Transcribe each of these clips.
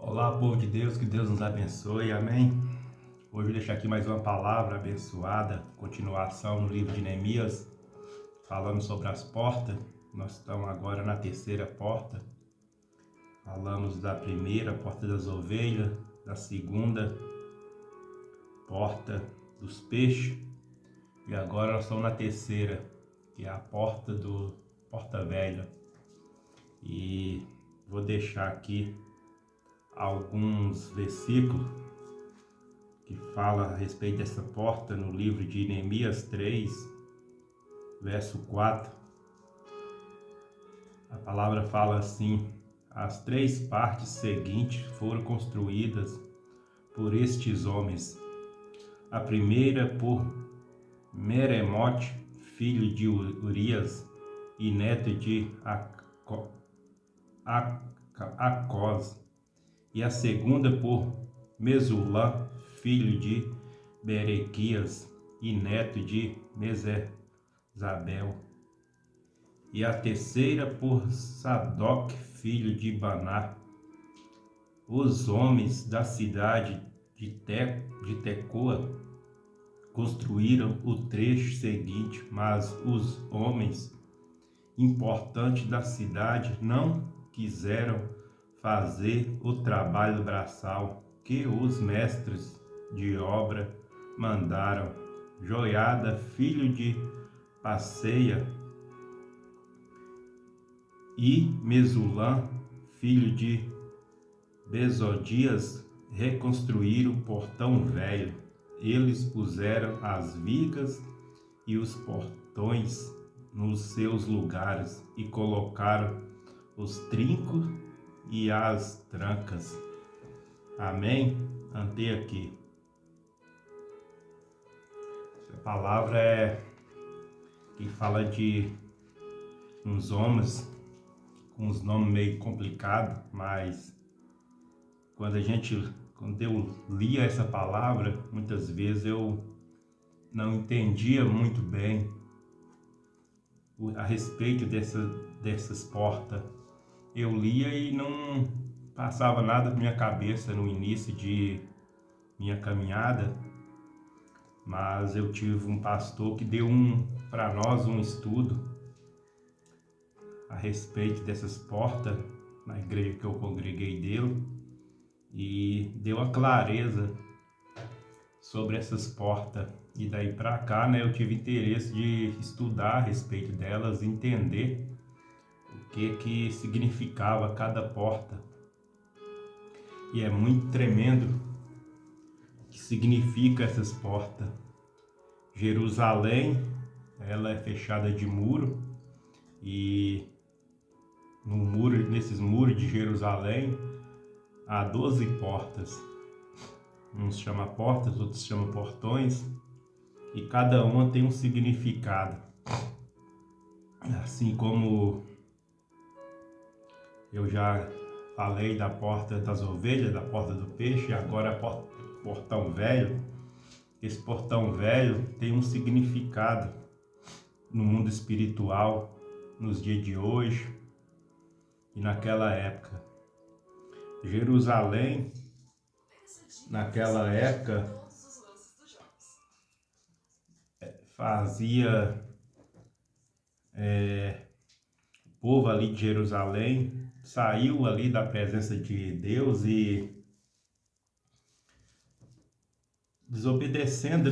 Olá, povo de Deus, que Deus nos abençoe, amém? Hoje eu vou deixar aqui mais uma palavra abençoada, continuação no livro de Neemias, falando sobre as portas. Nós estamos agora na terceira porta. Falamos da primeira, porta das ovelhas, da segunda, porta dos peixes, e agora nós estamos na terceira, que é a porta velha. E vou deixar aqui alguns versículos que falam a respeito dessa porta no livro de Neemias 3, verso 4. A palavra fala assim: as três partes seguintes foram construídas por estes homens. A primeira por Meremote, filho de Urias e neto de Acós, e a segunda por Mesulã, filho de Berequias e neto de Mesezabel, e a terceira por Sadoc, filho de Baná. Os homens da cidade de Tecoa construíram o trecho seguinte, mas os homens importantes da cidade não quiseram fazer o trabalho braçal que os mestres de obra mandaram. Joiada, filho de Passeia, e Mesulã, filho de Bezodias, reconstruíram o portão velho. Eles puseram as vigas e os portões nos seus lugares e colocaram os trincos e as trancas. Amém? Até aqui. Essa palavra é que fala de uns homens com uns nomes meio complicados, mas quando eu lia essa palavra, muitas vezes eu não entendia muito bem a respeito dessas portas. Eu lia e não passava nada na minha cabeça no início de minha caminhada, mas eu tive um pastor que deu para nós um estudo a respeito dessas portas na igreja que eu congreguei dele, e deu a clareza sobre essas portas. E daí para cá, eu tive interesse de estudar a respeito delas, entender o que significava cada porta. E é muito tremendo o que significa essas portas. Jerusalém, ela é fechada de muro, e nesses muros de Jerusalém há 12 portas. Uns chamam portas, outros chamam portões, e cada uma tem um significado. Assim como eu já falei da porta das ovelhas, da porta do peixe, agora a portão velho. Esse portão velho tem um significado no mundo espiritual, nos dias de hoje e naquela época. Jerusalém, naquela época, fazia o povo ali de Jerusalém saiu ali da presença de Deus e desobedecendo,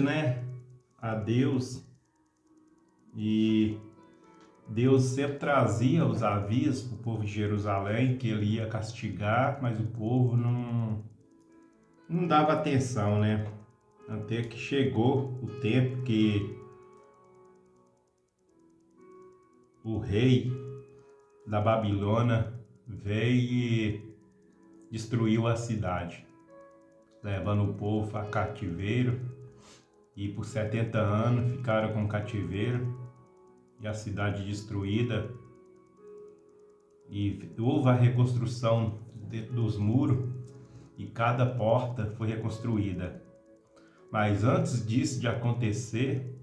a Deus, e Deus sempre trazia os avisos para o povo de Jerusalém que ele ia castigar, mas o povo não dava atenção, até que chegou o tempo que o rei da Babilônia veio e destruiu a cidade, levando o povo a cativeiro, e por 70 anos ficaram com cativeiro e a cidade destruída, e houve a reconstrução dos muros e cada porta foi reconstruída. Mas antes disso de acontecer,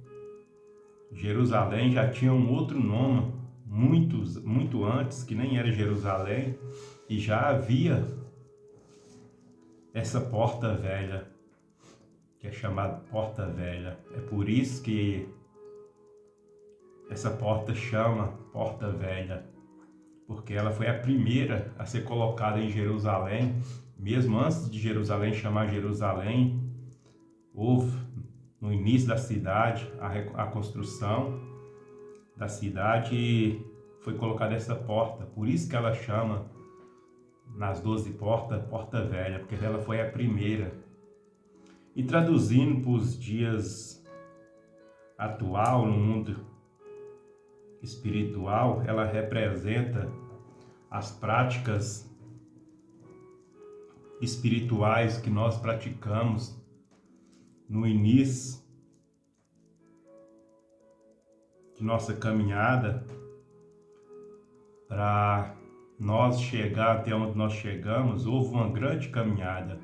Jerusalém já tinha um outro nome, muito antes, que nem era Jerusalém, e já havia essa porta velha, que é chamada porta velha. É por isso que essa porta chama porta velha, porque ela foi a primeira a ser colocada em Jerusalém. Mesmo antes de Jerusalém chamar Jerusalém, houve no início da cidade a construção da cidade e foi colocada essa porta. Por isso que ela chama nas 12 portas, porta velha, porque ela foi a primeira. E traduzindo para os dias atual, no mundo espiritual, ela representa as práticas espirituais que nós praticamos no início de nossa caminhada para nós chegar até onde nós chegamos. Houve uma grande caminhada.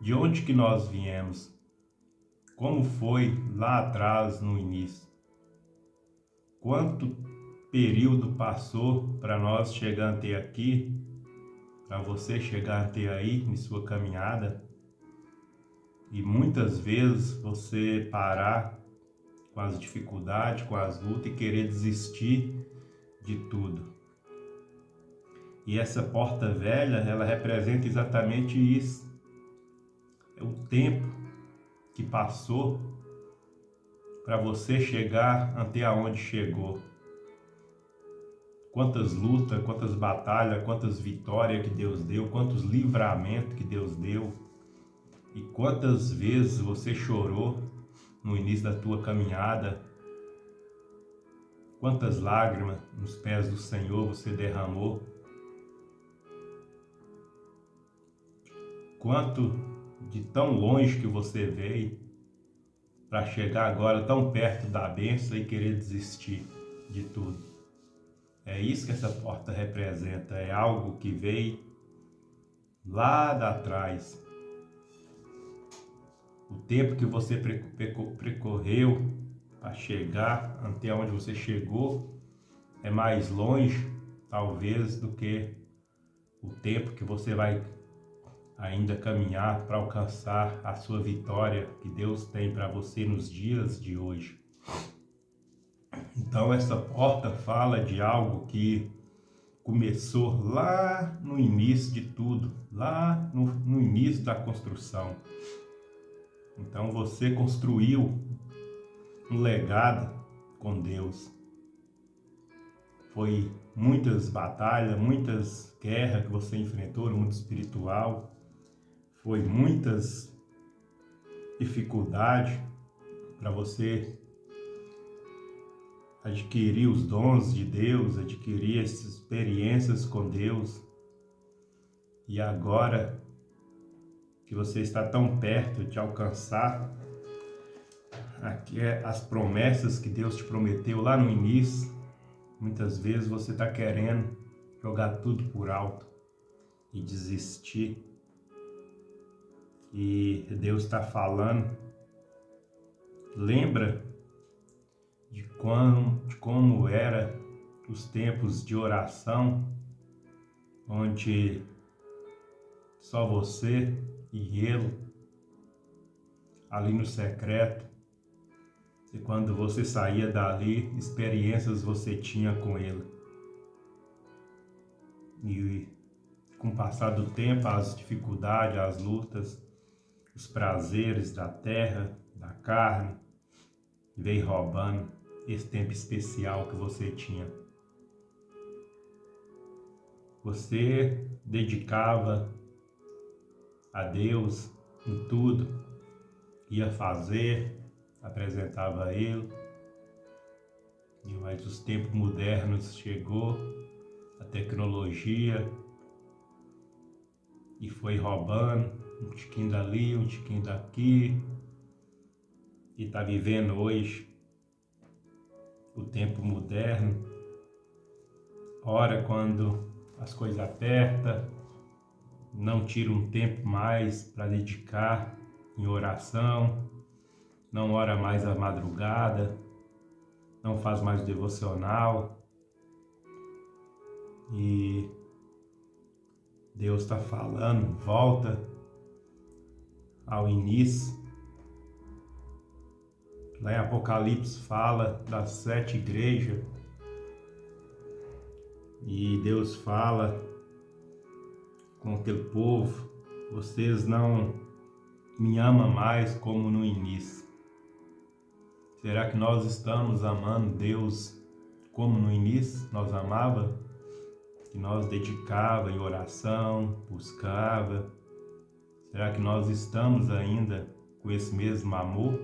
De onde que nós viemos? Como foi lá atrás no início? Quanto período passou para nós chegar até aqui, para você chegar até aí em sua caminhada? E muitas vezes você parar com as dificuldades, com as lutas e querer desistir de tudo. E essa porta velha, ela representa exatamente isso. É o tempo que passou para você chegar até onde chegou. Quantas lutas, quantas batalhas, quantas vitórias que Deus deu, quantos livramentos que Deus deu. E quantas vezes você chorou no início da tua caminhada. Quantas lágrimas nos pés do Senhor você derramou. Quanto de tão longe que você veio para chegar agora tão perto da bênção e querer desistir de tudo. É isso que essa porta representa, é algo que veio lá de trás. O tempo que você percorreu para chegar até onde você chegou é mais longe, talvez, do que o tempo que você vai ainda caminhar para alcançar a sua vitória que Deus tem para você nos dias de hoje. Então essa porta fala de algo que começou lá no início de tudo, lá no início da construção. Então você construiu um legado com Deus. Foi muitas batalhas, muitas guerras que você enfrentou no mundo espiritual. Foi muitas dificuldades para você adquirir os dons de Deus, adquirir essas experiências com Deus. E agora que você está tão perto de alcançar aqui as promessas que Deus te prometeu lá no início, muitas vezes você está querendo jogar tudo por alto e desistir. E Deus está falando, lembra de como era os tempos de oração, onde só você e Ele, ali no secreto, e quando você saía dali, experiências você tinha com Ele. E com o passar do tempo, as dificuldades, as lutas, os prazeres da terra, da carne, veio roubando esse tempo especial que você tinha. Você dedicava a Deus em tudo, ia fazer, apresentava a Ele, mas os tempos modernos chegou, a tecnologia, e foi roubando um tiquinho dali, um tiquinho daqui, e está vivendo hoje o tempo moderno. Ora, quando as coisas apertam, não tira um tempo mais para dedicar em oração, não ora mais à madrugada, não faz mais o devocional. E Deus está falando, volta ao início. Lá em Apocalipse fala das 7 igrejas e Deus fala com aquele povo: vocês não me amam mais como no início. Será que nós estamos amando Deus como no início nós amava? Que nós dedicava em oração, buscava? Será que nós estamos ainda com esse mesmo amor?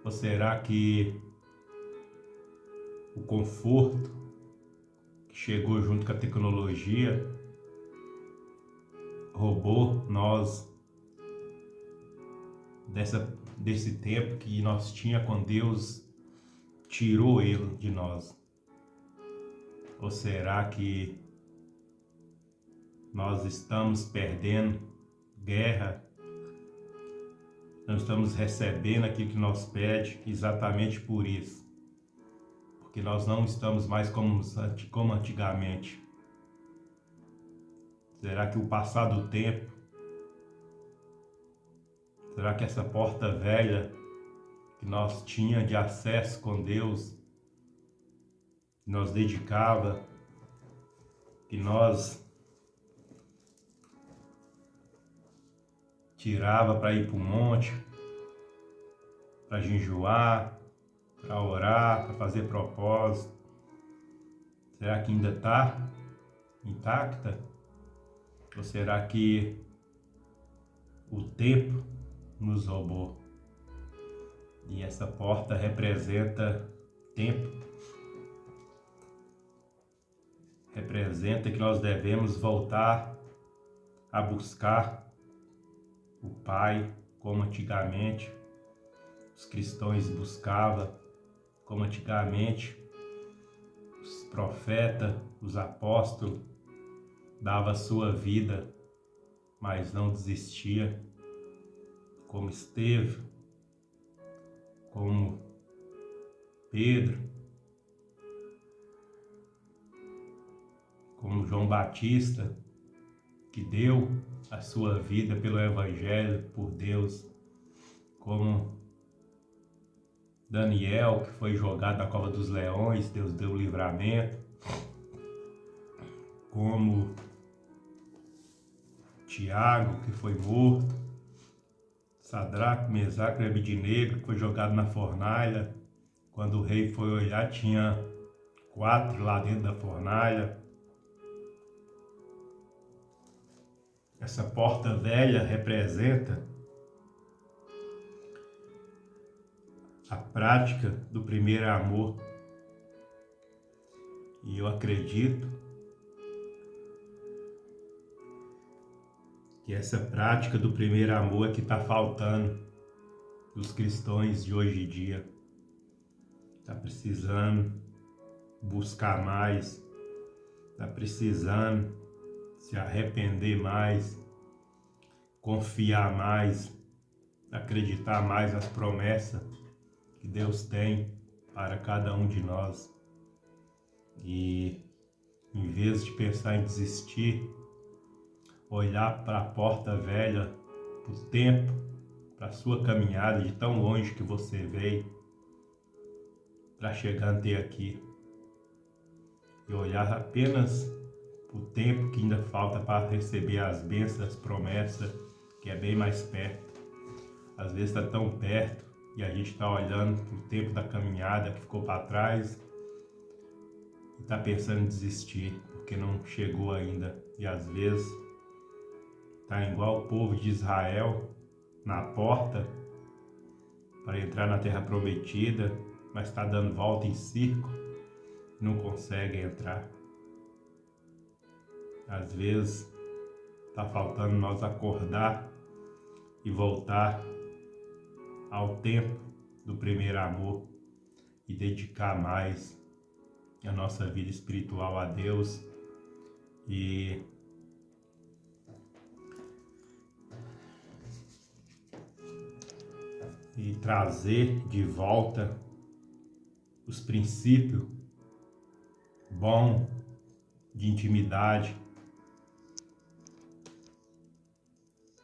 Ou será que o conforto que chegou junto com a tecnologia roubou nós desse tempo que nós tinha com Deus, tirou ele de nós? Ou será que nós estamos perdendo guerra? Não estamos recebendo aquilo que nós pede exatamente por isso, porque nós não estamos mais como antigamente. Será que o passar do tempo, será que essa porta velha que nós tinha de acesso com Deus, que nós dedicava, que nós tirava para ir para o monte, para jejuar, para orar, para fazer propósito, será que ainda está intacta? Ou será que o tempo nos roubou? E essa porta representa tempo, representa que nós devemos voltar a buscar o Pai como antigamente os cristãos buscavam, como antigamente os profetas, os apóstolos davam a sua vida, mas não desistia, como Estevão, como Pedro, como João Batista, que deu a sua vida pelo Evangelho, por Deus, como Daniel, que foi jogado na cova dos leões, Deus deu o livramento, como Tiago, que foi morto, Sadraque, Mesaque e Abednego, que foi jogado na fornalha. Quando o rei foi olhar, tinha 4 lá dentro da fornalha. Essa porta velha representa a prática do primeiro amor. E eu acredito que essa prática do primeiro amor é que está faltando dos cristãos de hoje em dia. Está precisando buscar mais, está precisando se arrepender mais, confiar mais, acreditar mais nas promessas que Deus tem para cada um de nós. E em vez de pensar em desistir, olhar para a porta velha, para o tempo, para a sua caminhada de tão longe que você veio, para chegar até aqui, e olhar apenas o tempo que ainda falta para receber as bênçãos, as promessas, que é bem mais perto. Às vezes está tão perto e a gente está olhando para o tempo da caminhada que ficou para trás e está pensando em desistir, porque não chegou ainda. E às vezes está igual o povo de Israel, na porta para entrar na terra prometida, mas está dando volta em círculo e não consegue entrar. Às vezes está faltando nós acordar e voltar ao tempo do primeiro amor e dedicar mais a nossa vida espiritual a Deus e trazer de volta os princípios bons de intimidade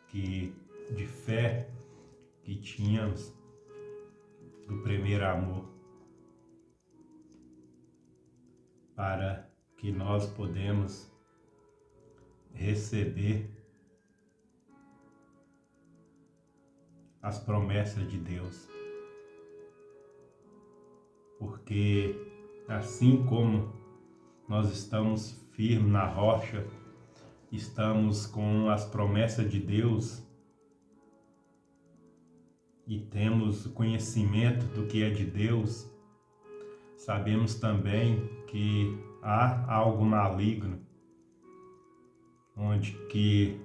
que de fé que tínhamos do primeiro amor, para que nós podemos receber as promessas de Deus. Porque assim como nós estamos firmes na rocha, estamos com as promessas de Deus e temos conhecimento do que é de Deus, sabemos também que há algo maligno, onde que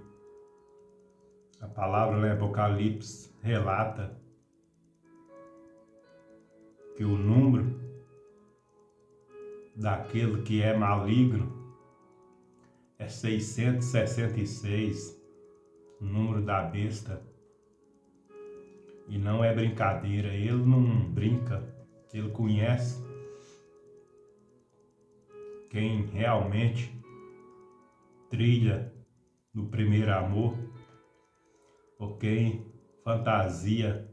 a palavra em Apocalipse relata que o número daquele que é maligno é 666, o número da besta. E não é brincadeira, ele não brinca, ele conhece quem realmente trilha no primeiro amor, ou quem fantasia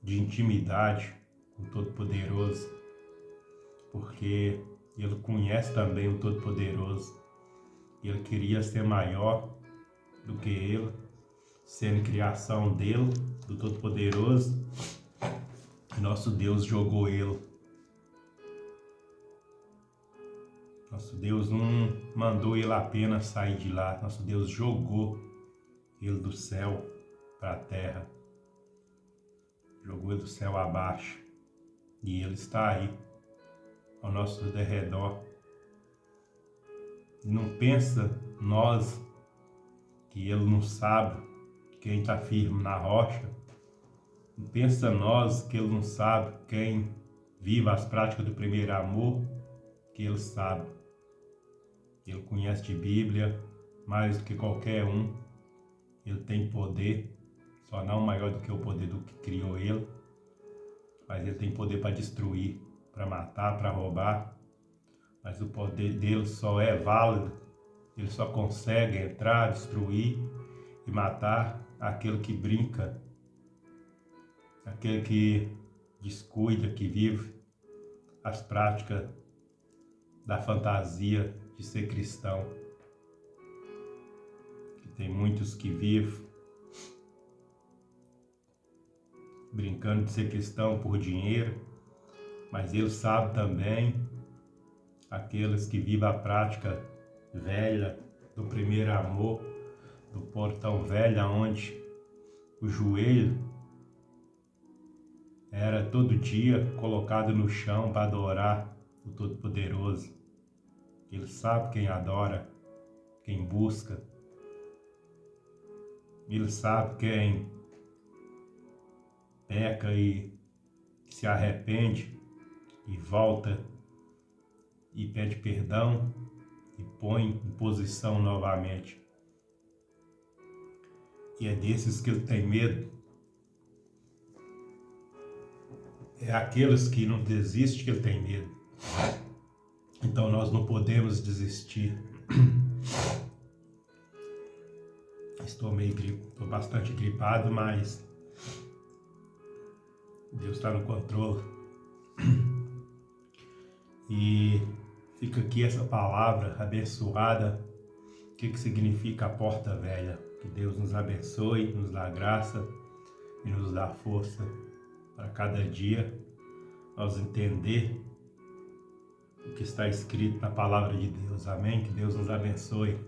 de intimidade com o Todo-Poderoso, porque ele conhece também o Todo-Poderoso. Ele queria ser maior do que ele, sendo criação dele, do Todo-Poderoso. Nosso Deus jogou ele. Nosso Deus não mandou ele apenas sair de lá. Nosso Deus jogou ele do céu para a terra. Jogou ele do céu abaixo. E ele está aí, ao nosso derredor. Não pensa nós que ele não sabe quem está firme na rocha. Não pensa nós que ele não sabe quem vive as práticas do primeiro amor, que ele sabe. Ele conhece de Bíblia mais do que qualquer um. Ele tem poder, só não maior do que o poder do que criou ele, mas ele tem poder para destruir, para matar, para roubar. Mas o poder dele só é válido, ele só consegue entrar, destruir e matar aquele que brinca, aquele que descuida, que vive as práticas da fantasia de ser cristão. Tem muitos que vivem brincando de ser cristão por dinheiro, mas ele sabe também aqueles que vivem a prática velha do primeiro amor, do portão velho, onde o joelho era todo dia colocado no chão para adorar o Todo-Poderoso. Ele sabe quem adora, quem busca. Ele sabe quem peca e se arrepende e volta e pede perdão e põe em posição novamente. E é desses que ele tem medo. É aqueles que não desistem que ele tem medo. Então nós não podemos desistir. Estou bastante gripado, mas Deus está no controle. E fica aqui essa palavra abençoada. O que significa a porta velha? Que Deus nos abençoe, nos dá graça e nos dá força para cada dia nós entender o que está escrito na palavra de Deus. Amém? Que Deus nos abençoe.